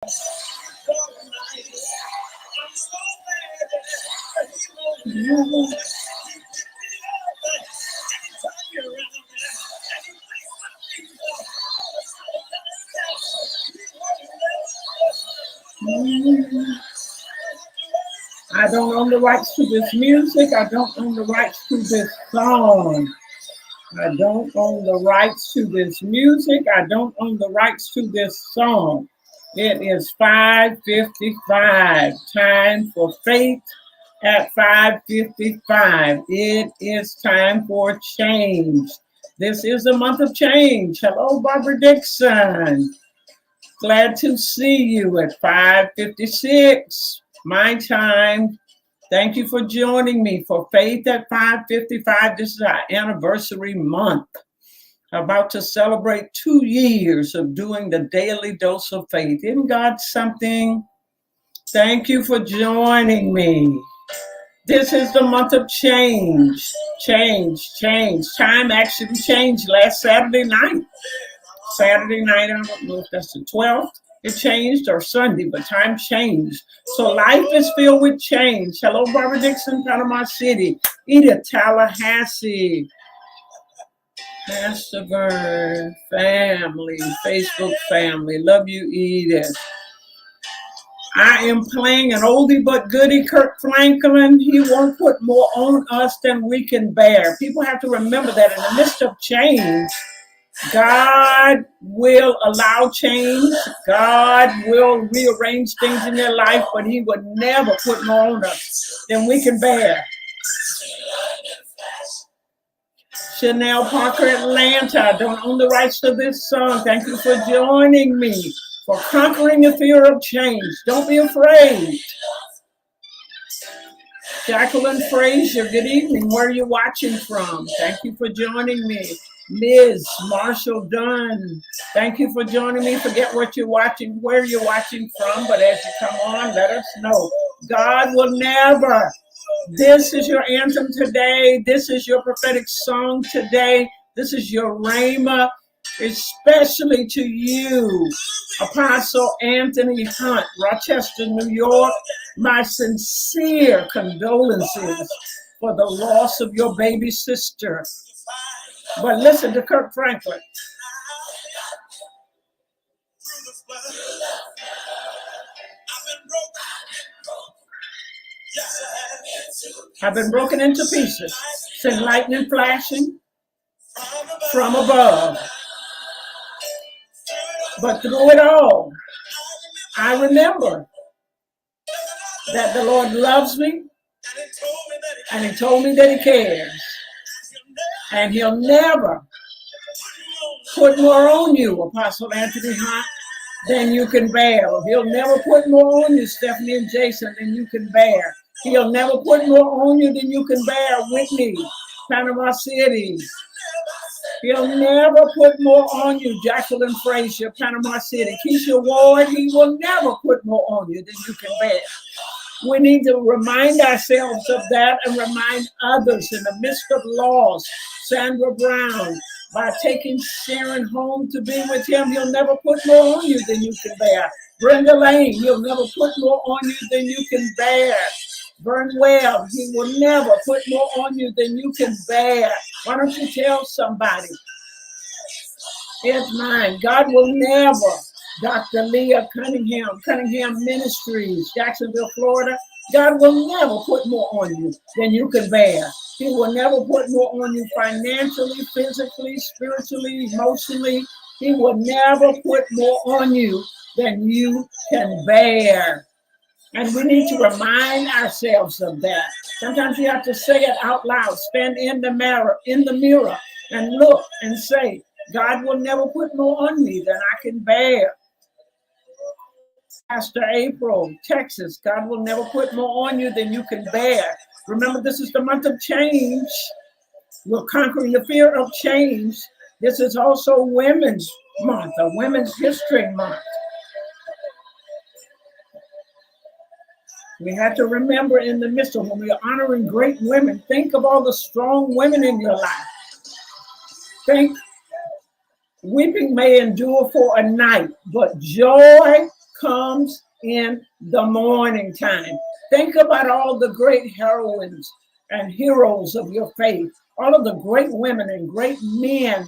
I don't own the rights to this music. I don't own the rights to this song. I don't own the rights to this music. I don't own the rights to this song. It is 5:55. Time for faith at 5:55. It is time for change. This is the month of change. Hello, Barbara Dixon. Glad to see you at 5:56. My time. Thank you for joining me for Faith at 5:55. This is our anniversary month. About to celebrate 2 years of doing the daily dose of faith. Isn't God something? Thank you for joining me. This is the month of change. Change. Time actually changed last Saturday night. I don't know if that's the 12th. It changed, or Sunday, but time changed. So life is filled with change. Hello, Barbara Dixon, Panama City. Edith, Tallahassee. Pastor Vern, family, Facebook family. Love you, Edith. I am playing an oldie but goodie, Kirk Franklin. He won't put more on us than we can bear. People have to remember that in the midst of change, God will allow change. God will rearrange things in your life, but he would never put more on us than we can bear. Chanel Parker, Atlanta. I don't own the rights to this song. Thank you for joining me for conquering the fear of change. Don't be afraid. Jacqueline Frazier, good evening. Where are you watching from? Thank you for joining me. Ms. Marshall Dunn, thank you for joining me. Forget what you're watching, where you're watching from, but as you come on, let us know. God will never. This is your anthem today. This is your prophetic song today. This is your rhema, especially to you, Apostle Anthony Hunt, Rochester, New York. My sincere condolences for the loss of your baby sister. But listen to Kirk Franklin. I've been broken into pieces, seen lightning flashing from above. But through it all, I remember that the Lord loves me, and he told me that he cares. And he'll never put more on you, Apostle Anthony Hunt, than you can bear. He'll never put more on you, Stephanie and Jason, than you can bear. He'll never put more on you than you can bear, Whitney, Panama City. He'll never put more on you, Jacqueline Frazier, Panama City. Keisha Ward, he will never put more on you than you can bear. We need to remind ourselves of that and remind others in the midst of loss. Sandra Brown, by taking Sharon home to be with him, he'll never put more on you than you can bear. Brenda Lane, he'll never put more on you than you can bear. Vern Webb, he will never put more on you than you can bear. Why don't you tell somebody? It's mine. God will never. Dr. Leah Cunningham Ministries, Jacksonville, Florida. God will never put more on you than you can bear. He will never put more on you financially, physically, spiritually, emotionally. He will never put more on you than you can bear. And we need to remind ourselves of that. Sometimes you have to say it out loud. Stand in the mirror, and look and say, God will never put more on me than I can bear. Pastor April, Texas, God will never put more on you than you can bear. Remember, this is the month of change. We're conquering the fear of change. This is also Women's Month, a Women's History Month. We have to remember in the midst of when we are honoring great women, think of all the strong women in your life. Think, weeping may endure for a night, but joy comes in the morning time. Think about all the great heroines and heroes of your faith, all of the great women and great men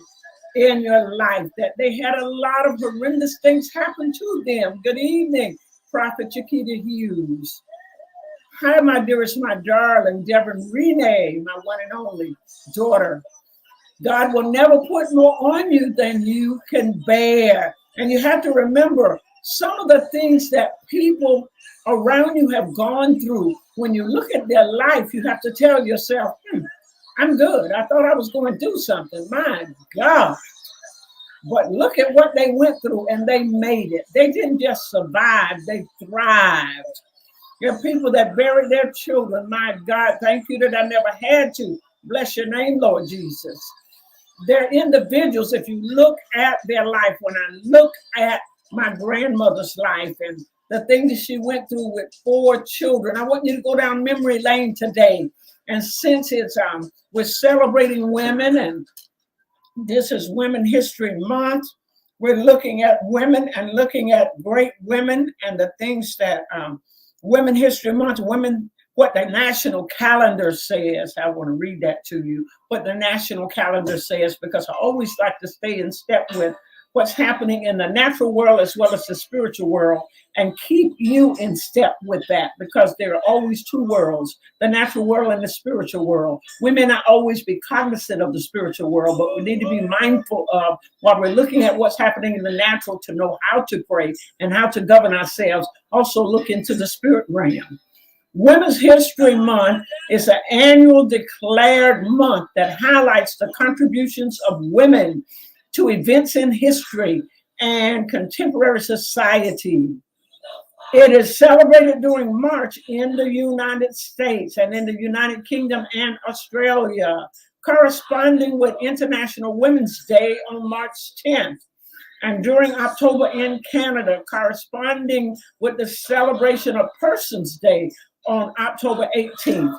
in your life, that they had a lot of horrendous things happen to them. Good evening, Prophet Chiquita Hughes. Hi, my dearest, my darling, DrVMinistries, my one and only daughter. God will never put more on you than you can bear. And you have to remember some of the things that people around you have gone through. When you look at their life, you have to tell yourself, I'm good. I thought I was going to do something. My God. But look at what they went through, and they made it. They didn't just survive, they thrived. There are people that buried their children. My God, thank you that I never had to. Bless your name, Lord Jesus. They're individuals. If you look at their life, when I look at my grandmother's life and the things she went through with 4 children, I want you to go down memory lane today. And since it's we're celebrating women, and this is Women History Month, we're looking at women and looking at great women and the things that Women History Month, women, what the national calendar says. I want to read that to you, what the national calendar says, because I always like to stay in step with what's happening in the natural world as well as the spiritual world, and keep you in step with that, because there are always 2 worlds, the natural world and the spiritual world. We may not always be cognizant of the spiritual world, but we need to be mindful of, while we're looking at what's happening in the natural, to know how to pray and how to govern ourselves. Also look into the spirit realm. Women's History Month is an annual declared month that highlights the contributions of women to events in history and contemporary society. It is celebrated during March in the United States and in the United Kingdom and Australia, corresponding with International Women's Day on March 10th. And during October in Canada, corresponding with the celebration of Persons Day on October 18th.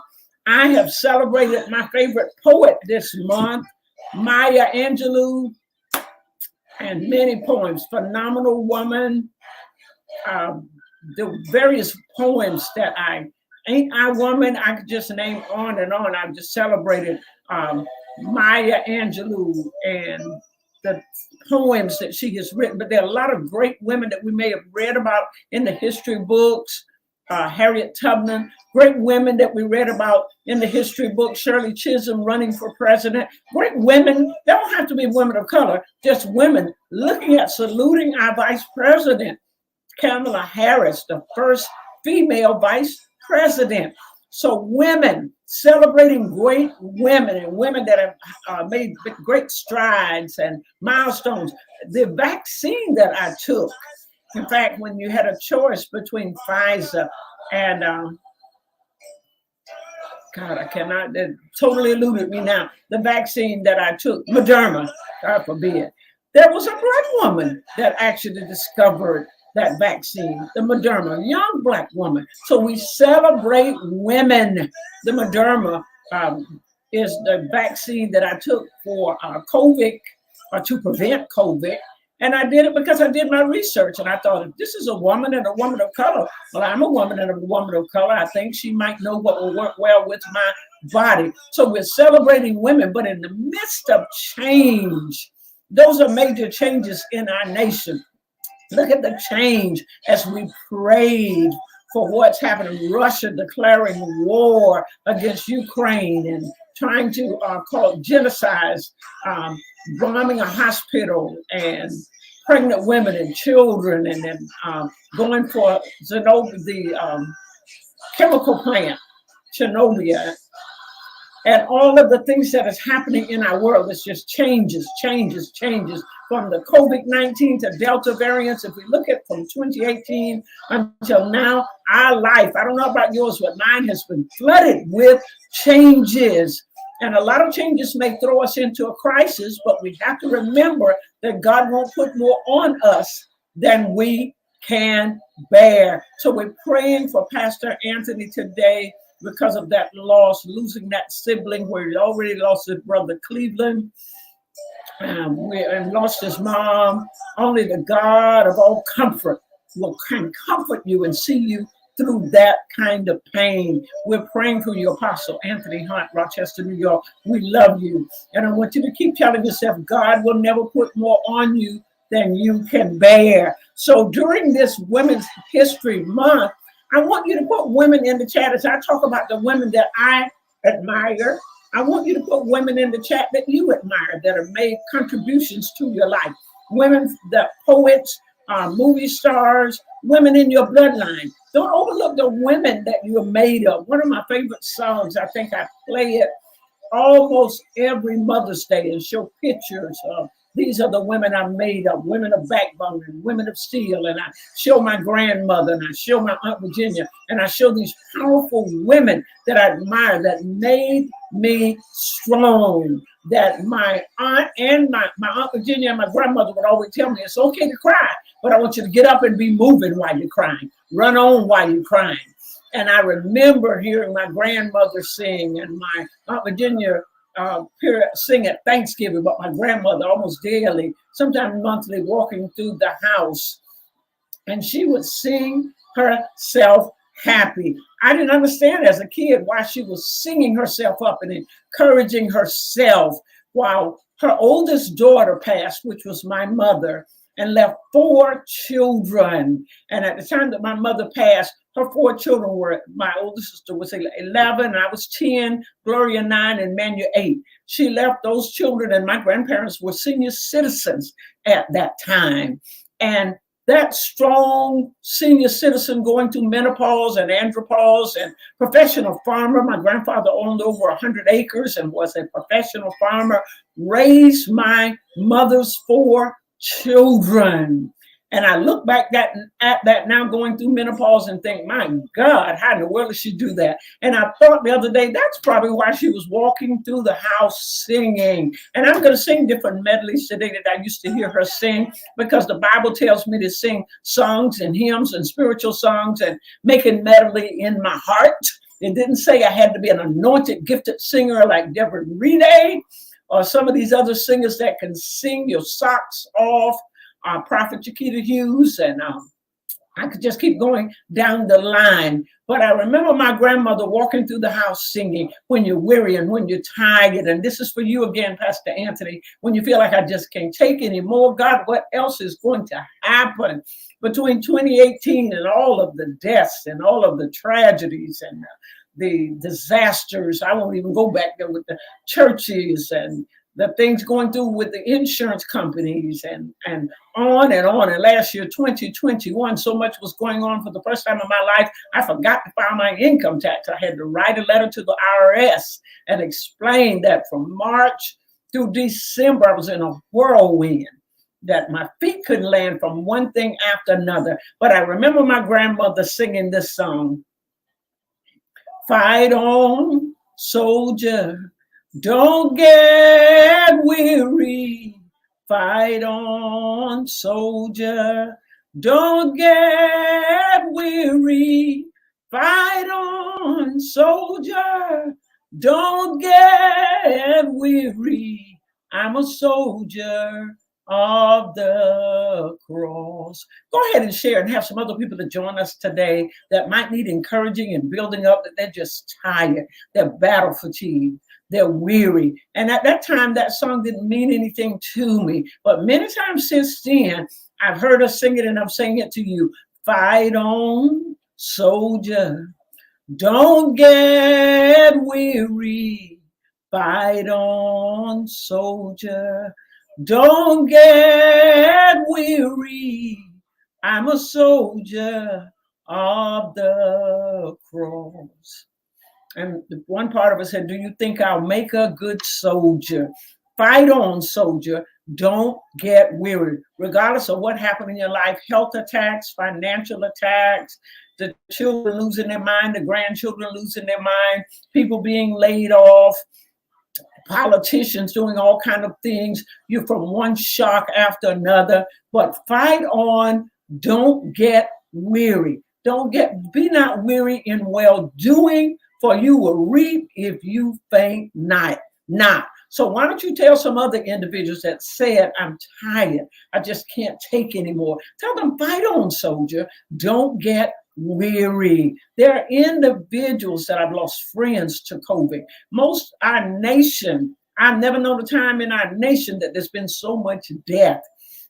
I have celebrated my favorite poet this month, Maya Angelou, and many poems. Phenomenal woman. The various poems that Ain't I Woman, I could just name on and on. I've just celebrated Maya Angelou and the poems that she has written. But there are a lot of great women that we may have read about in the history books. Harriet Tubman, great women that we read about in the history book. Shirley Chisholm running for president. Great women. They don't have to be women of color, just women looking at saluting our vice president, Kamala Harris, the first female vice president. So women, celebrating great women and women that have made great strides and milestones. The vaccine that I took, in fact, when you had a choice between Pfizer and, God, I cannot, that totally eluded me now. The vaccine that I took, Moderna, God forbid. There was a Black woman that actually discovered that vaccine, the Moderna, young Black woman. So we celebrate women. The Moderna is the vaccine that I took for COVID, or to prevent COVID. And I did it because I did my research, and I thought, if this is a woman and a woman of color, well, I'm a woman and a woman of color. I think she might know what will work well with my body. So we're celebrating women, but in the midst of change, those are major changes in our nation. Look at the change as we prayed for what's happening. Russia declaring war against Ukraine and trying to call it genocide, bombing a hospital and pregnant women and children, and then going for the chemical plant, Chernobyl, and all of the things that is happening in our world. It's just changes from the COVID-19 to Delta variants. If we look at from 2018 until now, our life, I don't know about yours, but mine has been flooded with changes. And a lot of changes may throw us into a crisis, but we have to remember that God won't put more on us than we can bear. So we're praying for Pastor Anthony today because of that loss, losing that sibling where he already lost his brother Cleveland, and lost his mom. Only the God of all comfort can comfort you and see you through that kind of pain. We're praying for you, Apostle Anthony Hunt, Rochester, New York. We love you. And I want you to keep telling yourself, God will never put more on you than you can bear. So during this Women's History Month, I want you to put women in the chat as I talk about the women that I admire. I want you to put women in the chat that you admire, that have made contributions to your life. Women, the poets, movie stars, women in your bloodline. Don't overlook the women that you are made of. One of my favorite songs, I think I play it almost every Mother's Day and show pictures of these are the women I'm made of, women of backbone and women of steel. And I show my grandmother and I show my Aunt Virginia and I show these powerful women that I admire that made me strong. That my aunt and my Aunt Virginia and my grandmother would always tell me, it's okay to cry, but I want you to get up and be moving while you're crying. Run on while you're crying. And I remember hearing my grandmother sing and my Aunt Virginia sing at Thanksgiving, but my grandmother almost daily, sometimes monthly, walking through the house. And she would sing herself happy. I didn't understand as a kid why she was singing herself up and encouraging herself while her oldest daughter passed, which was my mother, and left 4 children. And at the time that my mother passed, her 4 children were, my oldest sister was 11, I was 10, Gloria 9, and Manuel 8. She left those children, and my grandparents were senior citizens at that time. And that strong senior citizen going through menopause and andropause and professional farmer, my grandfather owned over 100 acres and was a professional farmer, raised my mother's 4 children. And I look back at that now going through menopause and think, my God, how in the world did she do that? And I thought the other day, that's probably why she was walking through the house singing. And I'm going to sing different medleys today that I used to hear her sing, because the Bible tells me to sing songs and hymns and spiritual songs and making medley in my heart. It didn't say I had to be an anointed, gifted singer like DrVMinistries or some of these other singers that can sing your socks off. Prophet Chiquita Hughes, and I could just keep going down the line. But I remember my grandmother walking through the house singing, when you're weary and when you're tired. And this is for you again, Pastor Anthony, when you feel like I just can't take anymore. God, what else is going to happen between 2018 and all of the deaths and all of the tragedies and the disasters? I won't even go back there with the churches and the things going through with the insurance companies and on and on. And last year, 2021, so much was going on. For the first time in my life, I forgot to file my income tax. I had to write a letter to the IRS and explain that from March through December, I was in a whirlwind, that my feet couldn't land from one thing after another. But I remember my grandmother singing this song, "Fight on, soldier. Don't get weary, fight on, soldier. Don't get weary, fight on, soldier. Don't get weary, I'm a soldier of the cross." Go ahead and share and have some other people to join us today that might need encouraging and building up, that they're just tired, they're battle fatigued, they're weary. And at that time, that song didn't mean anything to me. But many times since then, I've heard her sing it, and I'm saying it to you. Fight on, soldier. Don't get weary. Fight on, soldier. Don't get weary. I'm a soldier of the cross. And one part of us said, do you think I'll make a good soldier? Fight on, soldier. Don't get weary. Regardless of what happened in your life, health attacks, financial attacks, the children losing their mind, the grandchildren losing their mind, people being laid off, politicians doing all kinds of things. You're from one shock after another. But fight on. Don't get weary. Be not weary in well doing, for you will reap if you faint not. So why don't you tell some other individuals that said, I'm tired, I just can't take anymore. Tell them, fight on, soldier. Don't get weary. There are individuals that have lost friends to COVID. Most our nation, I've never known a time in our nation that there's been so much death.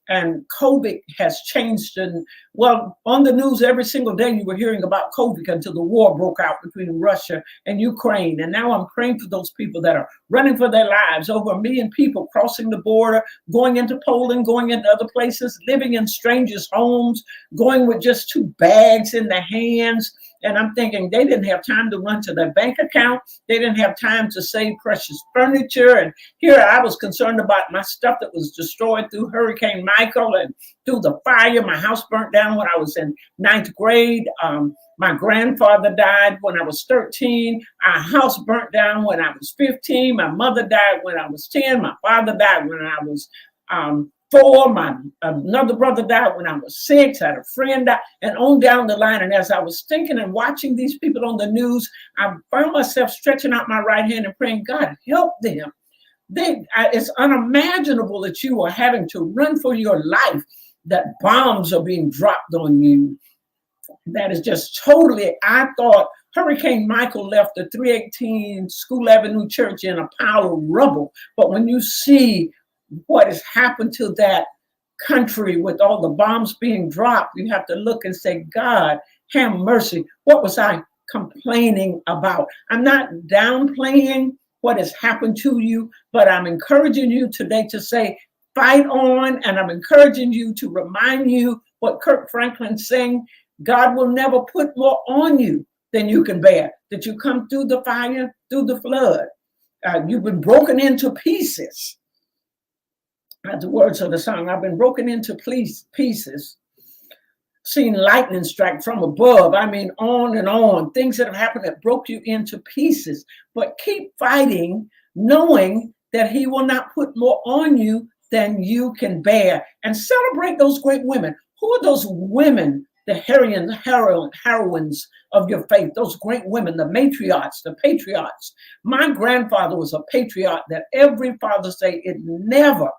And COVID has changed. And well, on the news every single day, you were hearing about COVID until the war broke out between Russia and Ukraine. And now I'm praying for those people that are running for their lives. Over 1 million people crossing the border, going into Poland, going into other places, living in strangers' homes, going with just 2 bags in their hands. And I'm thinking they didn't have time to run to their bank account. They didn't have time to save precious furniture. And here I was concerned about my stuff that was destroyed through Hurricane Michael and through the fire. My house burnt down when I was in 9th grade. My grandfather died when I was 13. Our house burnt down when I was 15. My mother died when I was 10. My father died when I was 4. Another brother died when I was 6. I had a friend die, and on down the line. And as I was thinking and watching these people on the news, I found myself stretching out my right hand and praying, God, help them. It's unimaginable that you are having to run for your life, that bombs are being dropped on you. That is just totally, I thought Hurricane Michael left the 318 School Avenue Church in a pile of rubble. But when you see what has happened to that country with all the bombs being dropped, you have to look and say, God, have mercy. What was I complaining about? I'm not downplaying what has happened to you, but I'm encouraging you today to say, fight on. And I'm encouraging you to remind you what Kirk Franklin sang, God will never put more on you than you can bear. That you come through the fire, through the flood. You've been broken into pieces. That's the words of the song. I've been broken into pieces, seen lightning strike from above. I mean, on and on. Things that have happened that broke you into pieces. But keep fighting, knowing that he will not put more on you than you can bear. And celebrate those great women. Who are those women, the heroines of your faith? Those great women, the matriarchs, the patriots. My grandfather was a patriot that every Father's Day, it never,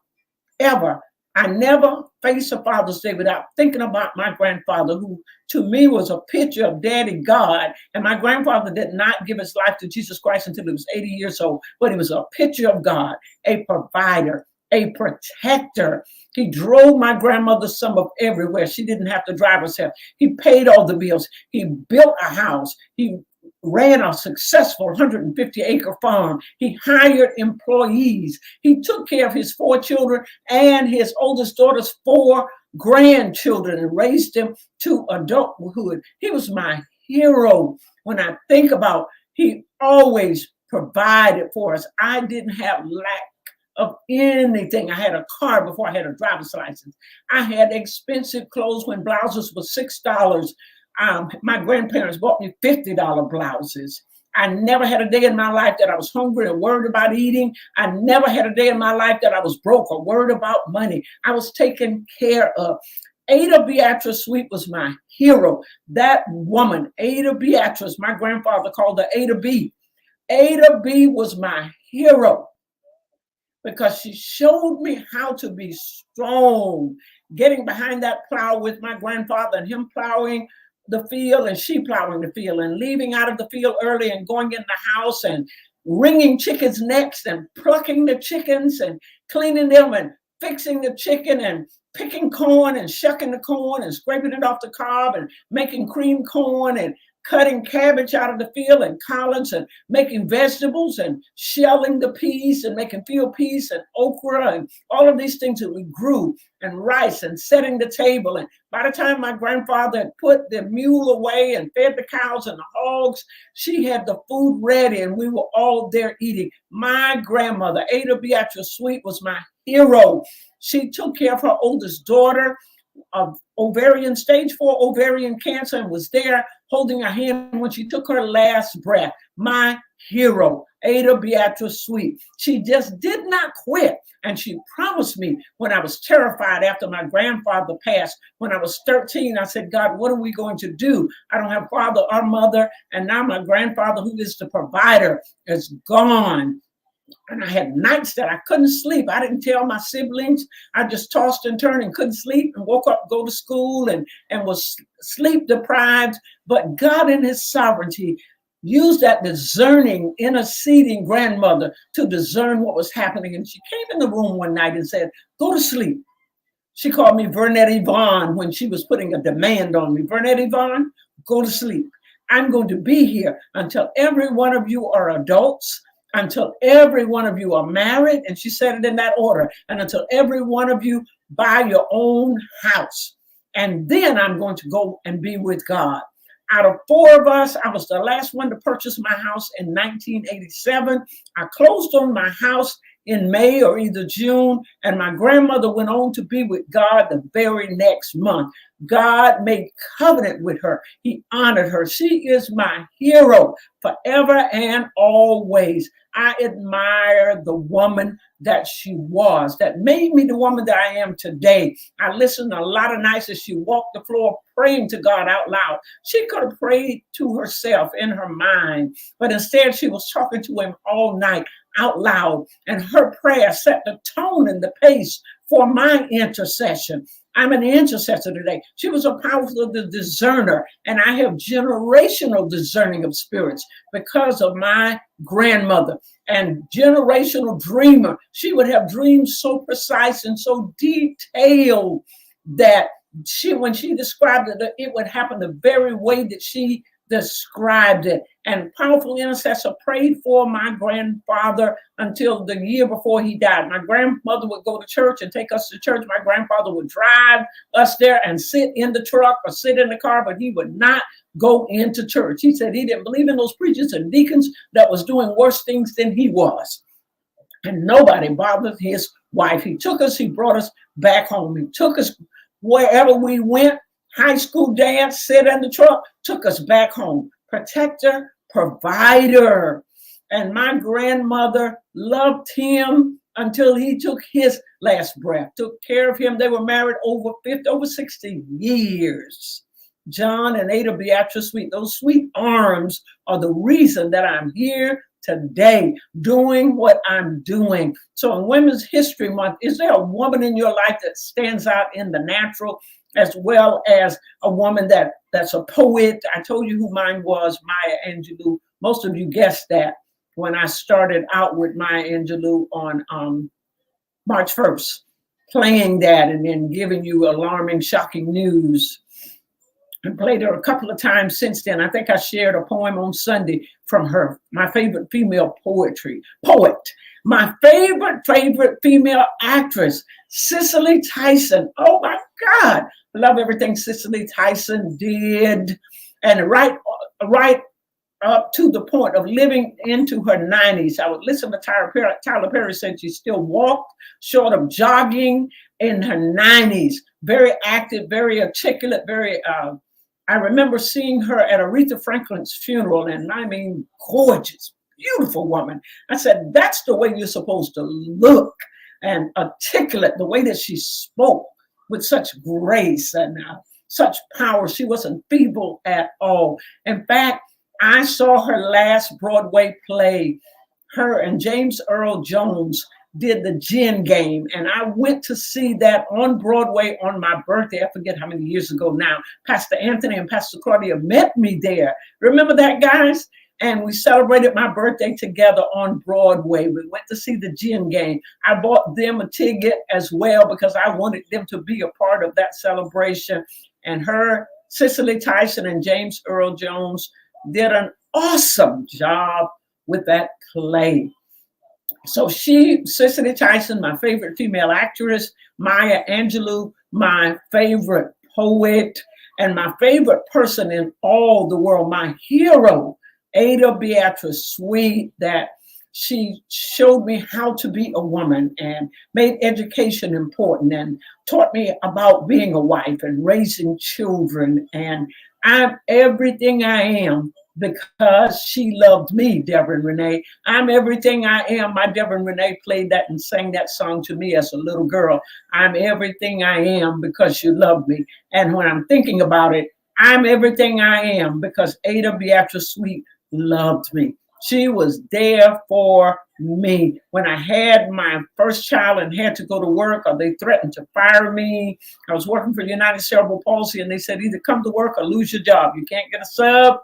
ever, I never face a Father's Day without thinking about my grandfather, who to me was a picture of Daddy God. And my grandfather did not give his life to Jesus Christ until he was 80 years old, but he was a picture of God, a provider, a protector. He drove my grandmother some of everywhere. She didn't have to drive herself. He paid all the bills. He built a house. He ran a successful 150-acre farm. He hired employees. He took care of his 4 children and his oldest daughter's 4 grandchildren and raised them to adulthood. He was my hero. When I think about, he always provided for us. I didn't have lack of anything. I had a car before I had a driver's license. I had expensive clothes when blouses were $6. My grandparents bought me $50 blouses. I never had a day in my life that I was hungry or worried about eating. I never had a day in my life that I was broke or worried about money. I was taken care of. Ada Beatrice Sweet was my hero. That woman, Ada Beatrice, my grandfather called her Ada B. Ada B was my hero, because she showed me how to be strong, getting behind that plow with my grandfather and him plowing the field and she plowing the field and leaving out of the field early and going in the house and wringing chickens' necks and plucking the chickens and cleaning them and fixing the chicken and picking corn and shucking the corn and scraping it off the cob and making cream corn and cutting cabbage out of the field and collards and making vegetables and shelling the peas and making field peas and okra and all of these things that we grew, and rice, and setting the table. And by the time my grandfather had put the mule away and fed the cows and the hogs, she had the food ready and we were all there eating. My grandmother, Ada Beatrice Sweet, was my hero. She took care of her oldest daughter of stage 4 ovarian cancer, and was there holding her hand when she took her last breath. My hero, Ada Beatrice Sweet. She just did not quit. And she promised me when I was terrified after my grandfather passed, when I was 13, I said, God, what are we going to do? I don't have father or mother. And now my grandfather, who is the provider, is gone. And I had nights that I couldn't sleep. I didn't tell my siblings. I just tossed and turned and couldn't sleep, and woke up, go to school, and was sleep deprived. But God in his sovereignty used that discerning, interceding grandmother to discern what was happening. And she came in the room one night and said, go to sleep. She called me Vernette Yvonne when she was putting a demand on me. Vernette Yvonne, go to sleep. I'm going to be here until every one of you are adults, until every one of you are married, and she said it in that order, and until every one of you buy your own house. And then I'm going to go and be with God. Out of 4 of us, I was the last one to purchase my house in 1987. I closed on my house in May or either June, and my grandmother went on to be with God the very next month. God made covenant with her. He honored her. She is my hero forever and always. I admire the woman that she was, that made me the woman that I am today. I listened a lot of nights as she walked the floor praying to God out loud. She could have prayed to herself in her mind, but instead she was talking to him all night out loud. And her prayer set the tone and the pace for my intercession. I'm an intercessor today. She was a powerful discerner, and I have generational discerning of spirits because of my grandmother, and generational dreamer. She would have dreams so precise and so detailed that when she described it, it would happen the very way that she described it. And powerful intercessor prayed for my grandfather until the year before he died. My grandmother would go to church and take us to church. My grandfather would drive us there and sit in the truck or sit in the car, but he would not go into church. He said he didn't believe in those preachers and deacons that was doing worse things than he was. And nobody bothered his wife. He took us, he brought us back home. He took us wherever we went. High school dance, sit in the truck, took us back home. Protector, provider. And my grandmother loved him until he took his last breath, took care of him. They were married over 60 years. John and Ada Beatrice Sweet, those sweet arms are the reason that I'm here today doing what I'm doing. So in Women's History Month, is there a woman in your life that stands out in the natural, as well as a woman that's a poet? I told you who mine was, Maya Angelou. Most of you guessed that when I started out with Maya Angelou on March 1st, playing that and then giving you alarming, shocking news. And played her a couple of times since then. I think I shared a poem on Sunday from her, my favorite female poet. My favorite female actress, Cicely Tyson. Oh my God. Love everything Cicely Tyson did. And right up to the point of living into her 90s. I would listen to Tyler Perry said she still walked short of jogging in her 90s. Very active, very articulate, I remember seeing her at Aretha Franklin's funeral, and I mean, gorgeous, beautiful woman. I said, that's the way you're supposed to look, and articulate, the way that she spoke with such grace and such power. She wasn't feeble at all. In fact, I saw her last Broadway play. Her and James Earl Jones did the Gin Game, and I went to see that on Broadway on my birthday. I forget how many years ago now. Pastor Anthony and Pastor Claudia met me there. Remember that, guys? And we celebrated my birthday together on Broadway. We went to see the Gin Game. I bought them a ticket as well because I wanted them to be a part of that celebration. And her, Cicely Tyson and James Earl Jones did an awesome job with that play. So Cicely Tyson, my favorite female actress, Maya Angelou, my favorite poet, and my favorite person in all the world, my hero, Ada Beatrice Sweet, that she showed me how to be a woman and made education important and taught me about being a wife and raising children. And I'm everything I am because she loved me, Deborah and Renee. I'm everything I am. My Deborah and Renee played that and sang that song to me as a little girl. I'm everything I am because you love me. And when I'm thinking about it, I'm everything I am because Ada Beatrice Sweet loved me. She was there for me. When I had my first child and had to go to work, or they threatened to fire me. I was working for United Cerebral Palsy, and they said either come to work or lose your job. You can't get a sub.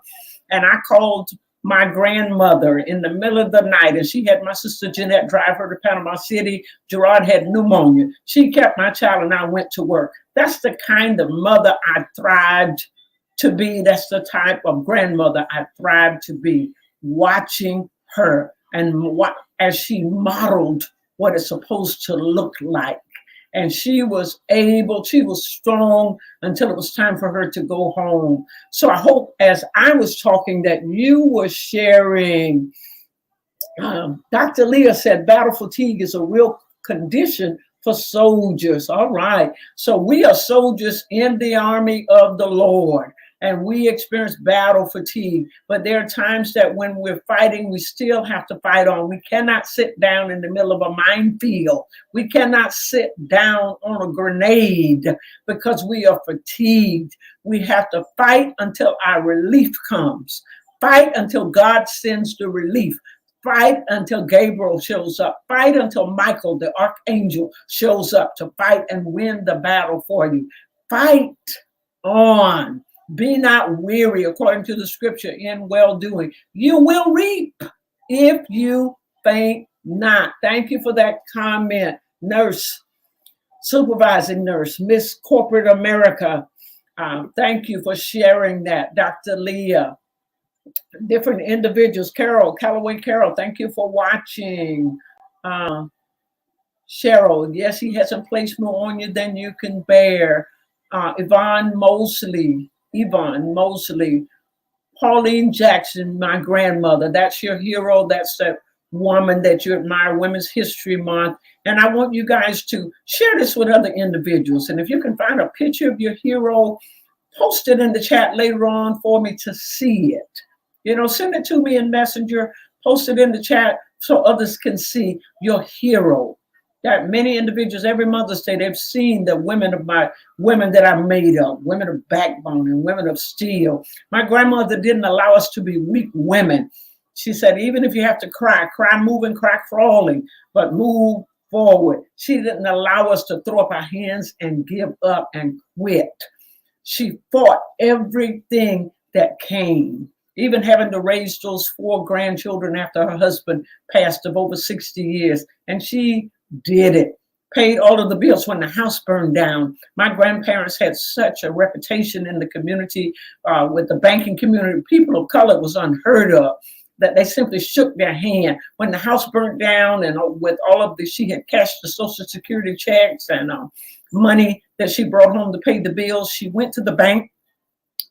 And I called my grandmother in the middle of the night, and she had my sister Jeanette drive her to Panama City. Gerard had pneumonia. She kept my child, and I went to work. That's the kind of mother I thrived to be. That's the type of grandmother I thrived to be, watching her and what as she modeled what it's supposed to look like. And she was strong until it was time for her to go home. So I hope as I was talking that you were sharing. Dr. Leah said battle fatigue is a real condition for soldiers. All right. So we are soldiers in the army of the Lord, and we experience battle fatigue. But there are times that when we're fighting, we still have to fight on. We cannot sit down in the middle of a minefield. We cannot sit down on a grenade because we are fatigued. We have to fight until our relief comes. Fight until God sends the relief. Fight until Gabriel shows up. Fight until Michael, the archangel, shows up to fight and win the battle for you. Fight on. Be not weary, according to the scripture, in well-doing. You will reap if you faint not. Thank you for that comment, nurse, supervising nurse, Miss Corporate America. Thank you for sharing that, Dr. Leah. Different individuals. Carol, Callaway Carol, thank you for watching. Cheryl, yes, he hasn't placed more on you than you can bear. Yvonne Mosley, Pauline Jackson, my grandmother. That's your hero. That's the woman that you admire, Women's History Month. And I want you guys to share this with other individuals. And if you can find a picture of your hero, post it in the chat later on for me to see it. You know, send it to me in Messenger, post it in the chat so others can see your hero. That many individuals, every Mother's Day, they've seen the women that I made of, women of backbone and women of steel. My grandmother didn't allow us to be weak women. She said, even if you have to cry moving, cry crawling, but move forward. She didn't allow us to throw up our hands and give up and quit. She fought everything that came, even having to raise those 4 grandchildren after her husband passed of over 60 years. And she did it, paid all of the bills when the house burned down. My grandparents had such a reputation in the community with the banking community. People of color was unheard of, that they simply shook their hand. When the house burnt down and with all of this, she had cashed the Social Security checks and money that she brought home to pay the bills. She went to the bank.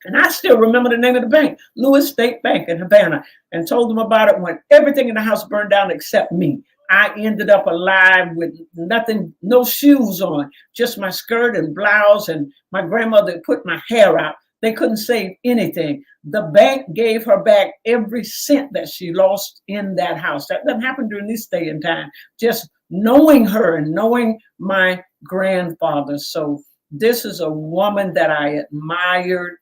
And I still remember the name of the bank, Lewis State Bank in Havana, and told them about it when everything in the house burned down except me. I ended up alive with nothing, no shoes on, just my skirt and blouse, and my grandmother put my hair out. They couldn't save anything. The bank gave her back every cent that she lost in that house. That doesn't happen during this day and time. Just knowing her and knowing my grandfather. So this is a woman that I admired.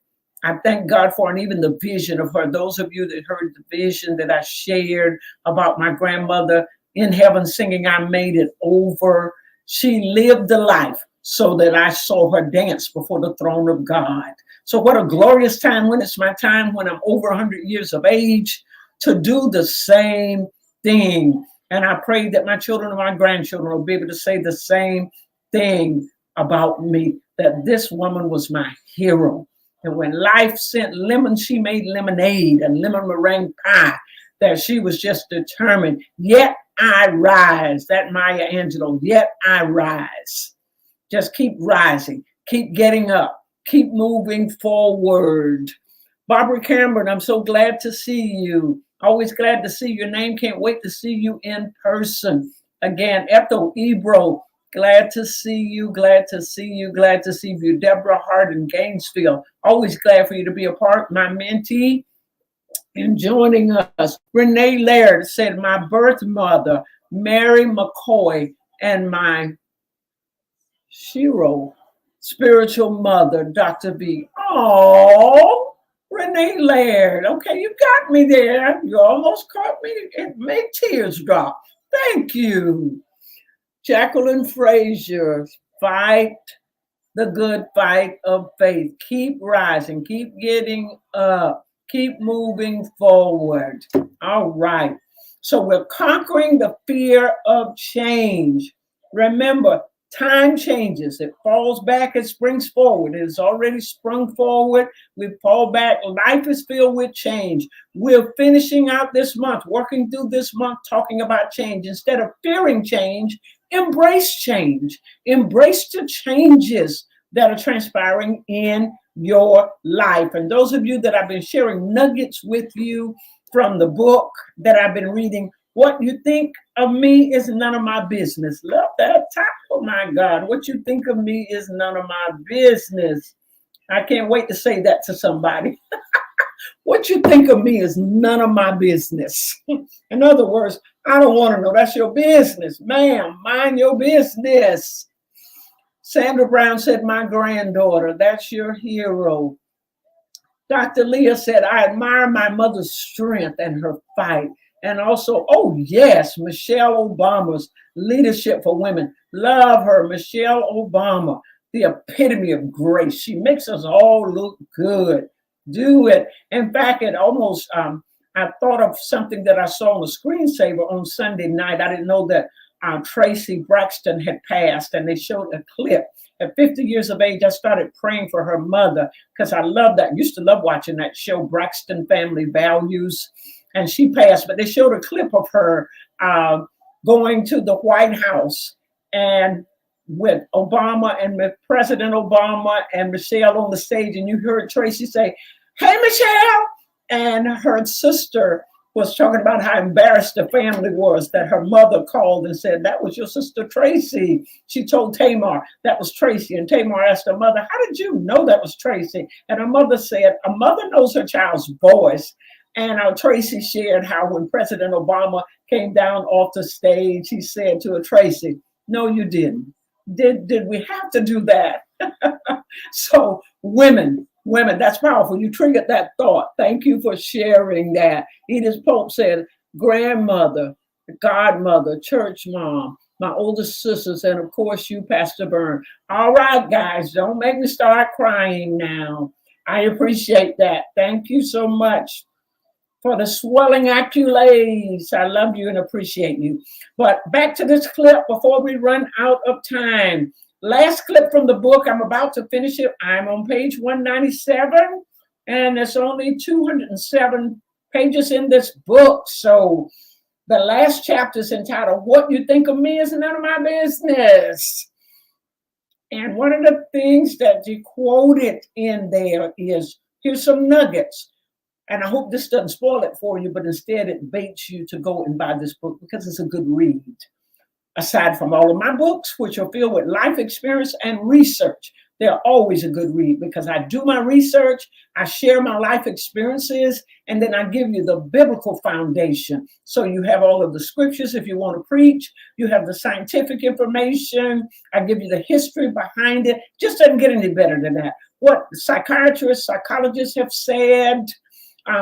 I thank God for, and even the vision of her. Those of you that heard the vision that I shared about my grandmother in heaven singing, I made it over. She lived the life so that I saw her dance before the throne of God. So what a glorious time when it's my time, when I'm over 100 years of age, to do the same thing. And I pray that my children and my grandchildren will be able to say the same thing about me, that this woman was my hero. And when life sent lemons, she made lemonade and lemon meringue pie, that she was just determined. Yet I rise. That Maya Angelou, yet I rise. Just keep rising, keep getting up, keep moving forward. Barbara Cameron, I'm so glad to see you. Always glad to see your name. Can't wait to see you in person. Again, Ethel Ebro, glad to see you, glad to see you, glad to see you. Deborah Hart in Gainesville, always glad for you to be a part. My mentee and joining us. Renee Laird said, my birth mother, Mary McCoy, and my Shiro spiritual mother, Dr. V. Oh, Renee Laird. Okay, you got me there. You almost caught me. It made tears drop. Thank you. Jacqueline Frazier. Fight the good fight of faith. Keep rising. Keep getting up. Keep moving forward. All right. So we're conquering the fear of change. Remember, time changes. It falls back, it springs forward. It has already sprung forward. We fall back. Life is filled with change. We're finishing out this month, working through this month, talking about change. Instead of fearing change, embrace change. Embrace the changes that are transpiring in your life. And those of you that I've been sharing nuggets with you from the book that I've been reading, What You Think of Me is None of My Business. Love that title. Oh my God, what you think of me is none of my business. I can't wait to say that to somebody. What you think of me is none of my business. In other words, I don't want to know. That's your business. Ma'am, mind your business. Sandra Brown said, my granddaughter, that's your hero. Dr. Leah said, I admire my mother's strength and her fight. And also, oh yes, Michelle Obama's leadership for women. Love her, Michelle Obama, the epitome of grace. She makes us all look good. Do it. In fact, it almost, I thought of something that I saw on the screensaver on Sunday night. I didn't know that Tracy Braxton had passed, and they showed a clip. At 50 years of age, I started praying for her mother because I love that. I used to love watching that show, Braxton Family Values. And she passed, but they showed a clip of her going to the White House and with Obama and with President Obama and Michelle on the stage. And you heard Tracy say, hey, Michelle. And her sister was talking about how embarrassed the family was that her mother called and said, that was your sister Tracy. She told Tamar that was Tracy. And Tamar asked her mother, how did you know that was Tracy? And her mother said, a mother knows her child's voice. And Tracy shared how when President Obama came down off the stage, he said to her, Tracy, no, you didn't. Did we have to do that? So women, that's powerful. You triggered that thought. Thank you for sharing that. Edith Pope said, grandmother, godmother, church mom, my oldest sisters, and of course you, Pastor Byrne. All right, guys, don't make me start crying now. I appreciate that. Thank you so much for the swelling accolades. I love you and appreciate you. But back to this clip before we run out of time. Last clip from the book. I'm about to finish it. I'm on page 197, and there's only 207 pages in this book. So the last chapter is entitled, What You Think of Me is None of My Business. And one of the things that you quoted in there is, here's some nuggets. And I hope this doesn't spoil it for you, but instead it baits you to go and buy this book because it's a good read. Aside from all of my books, which are filled with life experience and research, they're always a good read because I do my research, I share my life experiences, and then I give you the biblical foundation. So you have all of the scriptures if you want to preach, you have the scientific information, I give you the history behind it. Just doesn't get any better than that. What psychiatrists, psychologists have said,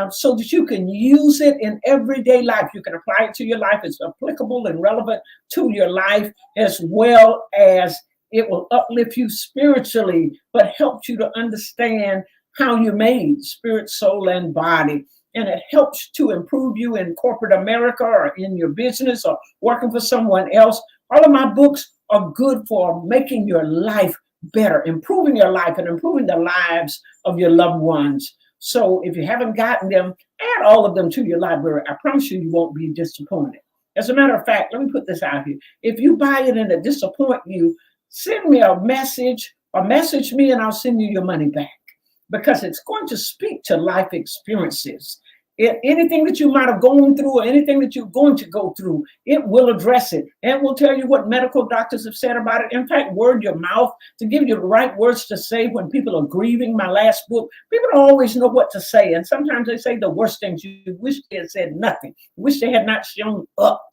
so that you can use it in everyday life. You can apply it to your life. It's applicable and relevant to your life, as well as it will uplift you spiritually, but helps you to understand how you're made, spirit, soul, and body. And it helps to improve you in corporate America or in your business or working for someone else. All of my books are good for making your life better, improving your life and improving the lives of your loved ones. So if you haven't gotten them, add all of them to your library. I promise you, you won't be disappointed. As a matter of fact, let me put this out here. If you buy it and it disappoint you, send me a message or message me and I'll send you your money back because it's going to speak to life experiences. Anything that you might have gone through or anything that you're going to go through, it will address it. And will tell you what medical doctors have said about it. In fact, word your mouth to give you the right words to say when people are grieving. My last book, people don't always know what to say. And sometimes they say the worst things. You wish they had said nothing. Wish they had not shown up.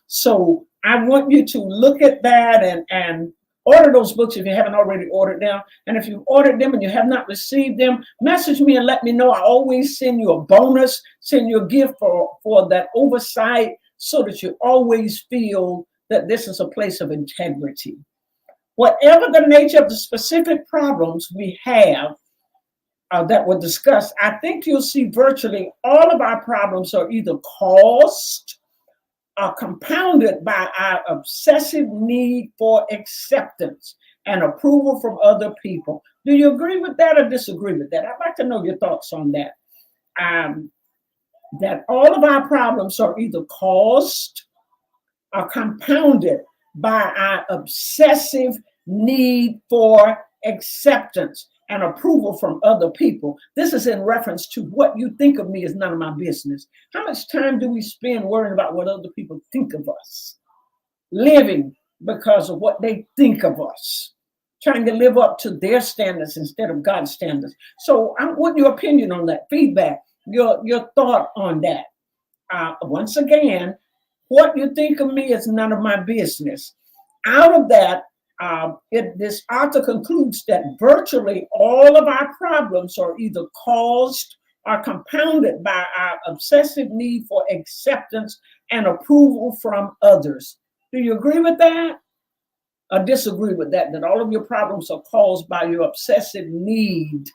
So I want you to look at that and Order those books if you haven't already ordered them. And if you've ordered them and you have not received them, message me and let me know. I always send you a bonus, send you a gift for that oversight, so that you always feel that this is a place of integrity. Whatever the nature of the specific problems we have that were discussed, I think you'll see virtually all of our problems are either caused or compounded by our obsessive need for acceptance and approval from other people. Do you agree with that or disagree with that? I'd like to know your thoughts on that. That all of our problems are either caused or compounded by our obsessive need for acceptance and approval from other people. This is in reference to what you think of me is none of my business. How much time do we spend worrying about what other people think of us? Living because of what they think of us, trying to live up to their standards instead of God's standards. So I want your opinion on that, feedback, your thought on that. Once again, what you think of me is none of my business. Out of that, this author concludes that virtually all of our problems are either caused or compounded by our obsessive need for acceptance and approval from others. Do you agree with that or disagree with that? That all of your problems are caused by your obsessive need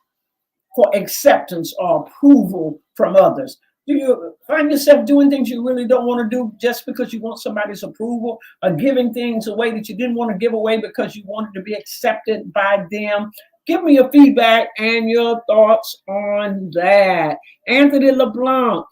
for acceptance or approval from others? Do you find yourself doing things you really don't want to do just because you want somebody's approval, or giving things away that you didn't want to give away because you wanted to be accepted by them? Give me your feedback and your thoughts on that. Anthony LeBlanc,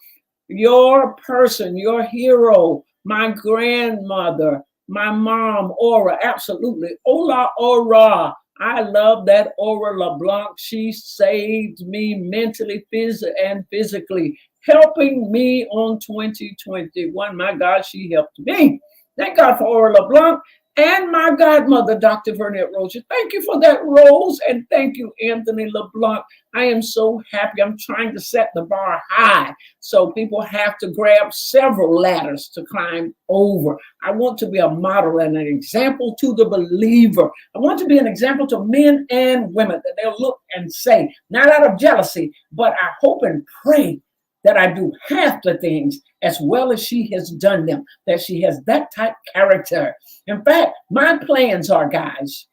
your person, your hero, my grandmother, my mom, Aura, absolutely. Hola, Aura. I love that Aura LeBlanc. She saved me mentally, and physically, helping me on 2021. My God, she helped me. Thank God for Aura LeBlanc and my godmother, Dr-Vernette-Rosier. Thank you for that, Rose, and thank you, Anthony LeBlanc. I am so happy. I'm trying to set the bar high, so people have to grab several ladders to climb over. I want to be a model and an example to the believer. I want to be an example to men and women, that they'll look and say, not out of jealousy, but I hope and pray that I do half the things as well as she has done them, that she has that type character. In fact, my plans are, guys,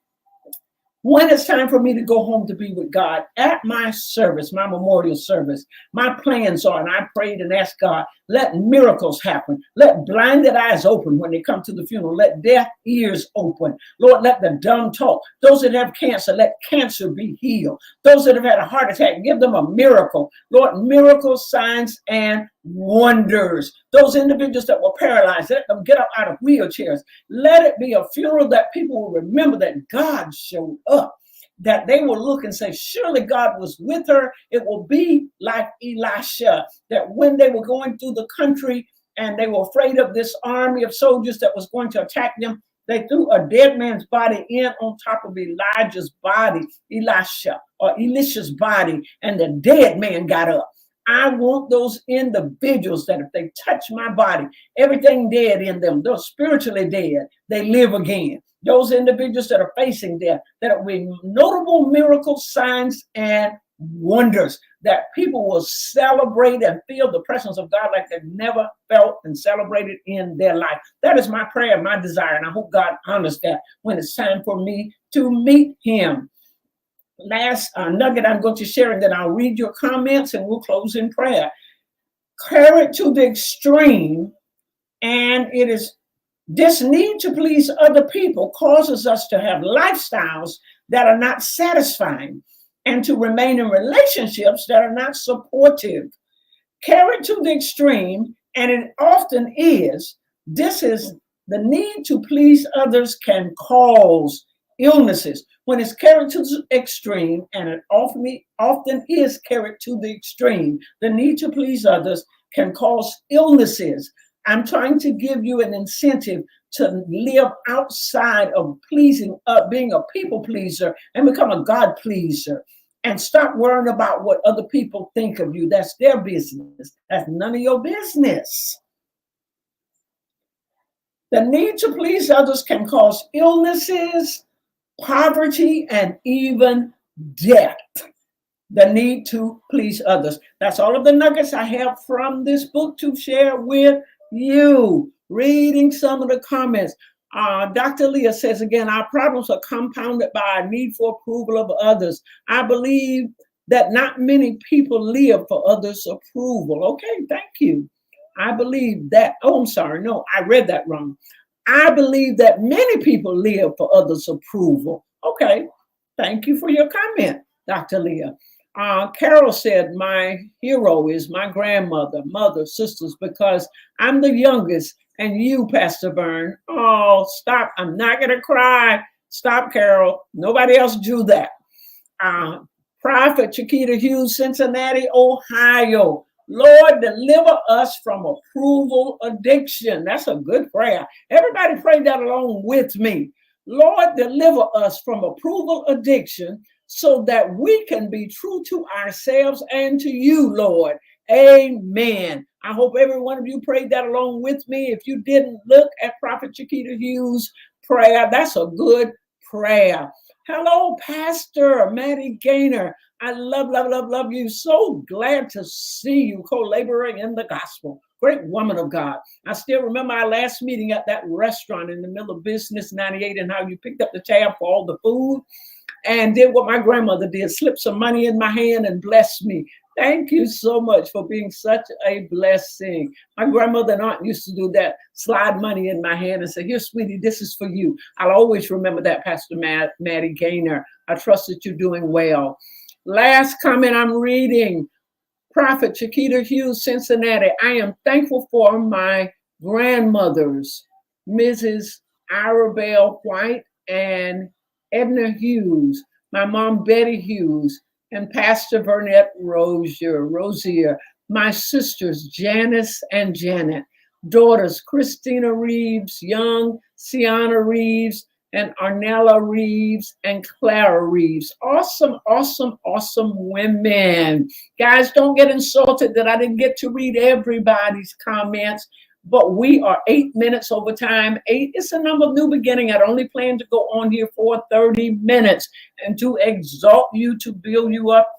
when it's time for me to go home to be with God at my service, my memorial service, my plans are, and I prayed and asked God, let miracles happen. Let blinded eyes open when they come to the funeral. Let deaf ears open. Lord, let the dumb talk. Those that have cancer, let cancer be healed. Those that have had a heart attack, give them a miracle. Lord, miracles, signs, and wonders. Those individuals that were paralyzed, let them get up out of wheelchairs. Let it be a funeral that people will remember that God showed up, that they will look and say, surely God was with her. It will be like Elisha, that when they were going through the country and they were afraid of this army of soldiers that was going to attack them, they threw a dead man's body in on top of Elijah's body, Elisha's body, and the dead man got up. I want those individuals that if they touch my body, everything dead in them, they're spiritually dead, they live again. Those individuals that are facing death, that will be notable miracles, signs, and wonders, that people will celebrate and feel the presence of God like they've never felt and celebrated in their life. That is my prayer, my desire, and I hope God honors that when it's time for me to meet him. Last nugget I'm going to share, and then I'll read your comments and we'll close in prayer. Carry it to the extreme, and it is this need to please other people causes us to have lifestyles that are not satisfying and to remain in relationships that are not supportive. Carried to the extreme, and it often is, this is the need to please others can cause illnesses. When it's carried to the extreme, and it often is carried to the extreme, the need to please others can cause illnesses. I'm trying to give you an incentive to live outside of pleasing, being a people pleaser, and become a God pleaser. And stop worrying about what other people think of you. That's their business. That's none of your business. The need to please others can cause illnesses, poverty, and even death. The need to please others. That's all of the nuggets I have from this book to share with you. Reading some of the comments. Dr. Leah says again, our problems are compounded by our need for approval of others. I believe that not many people live for others' approval. Okay, thank you. I believe that. Oh, I'm sorry. No, I read that wrong. I believe that many people live for others' approval. Okay, thank you for your comment, Dr. Leah. Carol said, my hero is my grandmother, mother, sisters, because I'm the youngest, and you, Pastor Vern. Oh, stop. I'm not going to cry. Stop, Carol. Nobody else do that. Prophet Chiquita Hughes, Cincinnati, Ohio. Lord, deliver us from approval addiction. That's a good prayer. Everybody pray that along with me. Lord, deliver us from approval addiction so that we can be true to ourselves and to you, Lord. Amen. I hope every one of you prayed that along with me. If you didn't, look at Prophet Chiquita Hughes' prayer. That's a good prayer. Hello, Pastor Maddie Gaynor. I love you. So glad to see you co-laboring in the gospel. Great woman of God. I still remember our last meeting at that restaurant in the middle of Business 98 and how you picked up the tab for all the food and did what my grandmother did, slip some money in my hand and bless me. Thank you so much for being such a blessing. My grandmother and aunt used to do that, slide money in my hand and say, here, sweetie, this is for you. I'll always remember that, Pastor Maddie Gaynor. I trust that you're doing well. Last comment I'm reading, Prophet Chiquita Hughes, Cincinnati. I am thankful for my grandmothers, Mrs. Arabelle White and Edna Hughes, my mom, Betty Hughes, and Pastor Vernette-Rosier, my sisters, Janice and Janet, daughters, Christina Reeves, Young, Sienna Reeves, and Arnella Reeves, and Clara Reeves. Awesome women. Guys, don't get insulted that I didn't get to read everybody's comments, but we are 8 minutes over time. 8 is a number of new beginning. I'd only planned to go on here for 30 minutes and to exalt you, to build you up,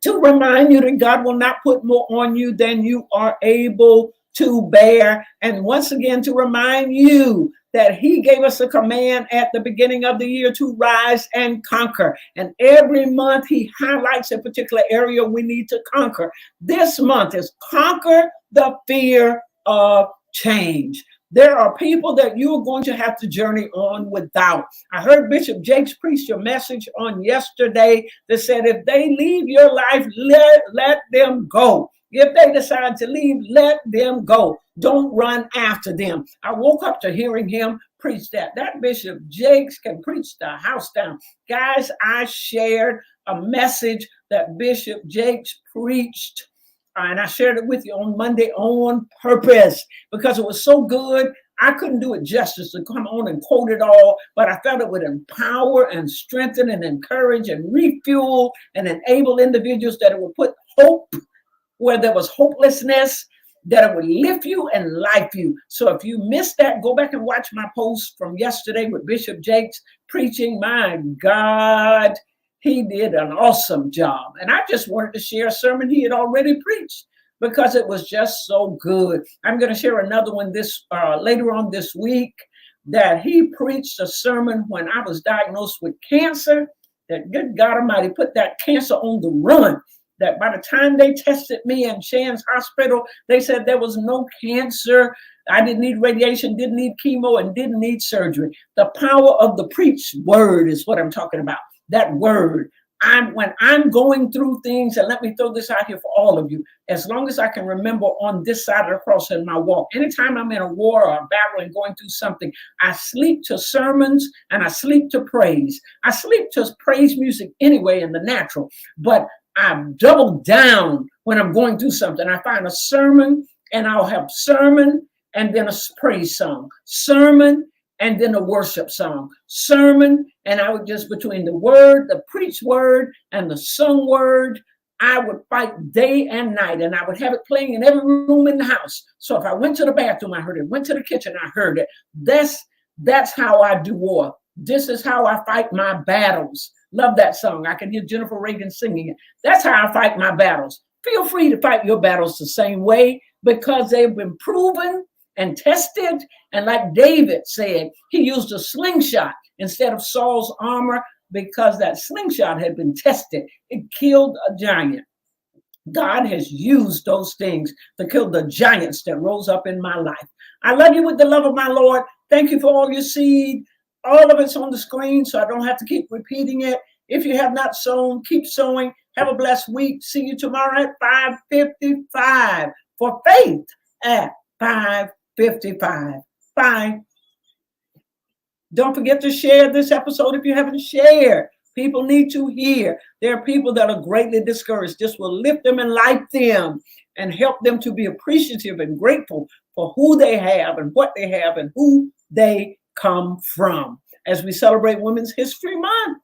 to remind you that God will not put more on you than you are able to bear. And once again, to remind you that he gave us a command at the beginning of the year to rise and conquer. And every month he highlights a particular area we need to conquer. This month is conquer the fear of change. There are people that you're going to have to journey on without. I heard Bishop Jakes preach a message on yesterday that said, if they leave your life, let them go. If they decide to leave, let them go. Don't run after them. I woke up to hearing him preach that. That Bishop Jakes can preach the house down. Guys, I shared a message that Bishop Jakes preached, and I shared it with you on Monday on purpose because it was so good. I couldn't do it justice to come on and quote it all, but I felt it would empower and strengthen and encourage and refuel and enable individuals, that it would put hope where there was hopelessness, that it would lift you and life you. So if you missed that, go back and watch my post from yesterday with Bishop Jakes preaching. My God, he did an awesome job. And I just wanted to share a sermon he had already preached because it was just so good. I'm going to share another one later on this week, that he preached a sermon when I was diagnosed with cancer, that good God Almighty put that cancer on the run. That by the time they tested me in Shands Hospital, they said there was no cancer. I didn't need radiation, didn't need chemo, and didn't need surgery. The power of the preached word is what I'm talking about. That word. When I'm going through things, and let me throw this out here for all of you, as long as I can remember on this side of the cross in my walk, anytime I'm in a war or a battle and going through something, I sleep to sermons and I sleep to praise. I sleep to praise music anyway in the natural, but I double down when I'm going through something. I find a sermon and I'll have sermon and then a praise song, sermon and then a worship song, sermon. And I would just, between the word, the preached word and the sung word, I would fight day and night, and I would have it playing in every room in the house. So if I went to the bathroom, I heard it. Went to the kitchen, I heard it. That's how I do war. This is how I fight my battles. Love that song. I can hear Jennifer Reagan singing it. That's how I fight my battles. Feel free to fight your battles the same way because they've been proven and tested. And like David said, he used a slingshot instead of Saul's armor because that slingshot had been tested. It killed a giant. God has used those things to kill the giants that rose up in my life. I love you with the love of my Lord. Thank you for all your seed. All of it's on the screen, so I don't have to keep repeating it. If you have not sown, keep sowing. Have a blessed week. See you tomorrow at 5:55 for Faith at 5:55. Bye. Don't forget to share this episode if you haven't shared. People need to hear. There are people that are greatly discouraged. This will lift them and light them and help them to be appreciative and grateful for who they have and what they have and who they come from as we celebrate Women's History Month.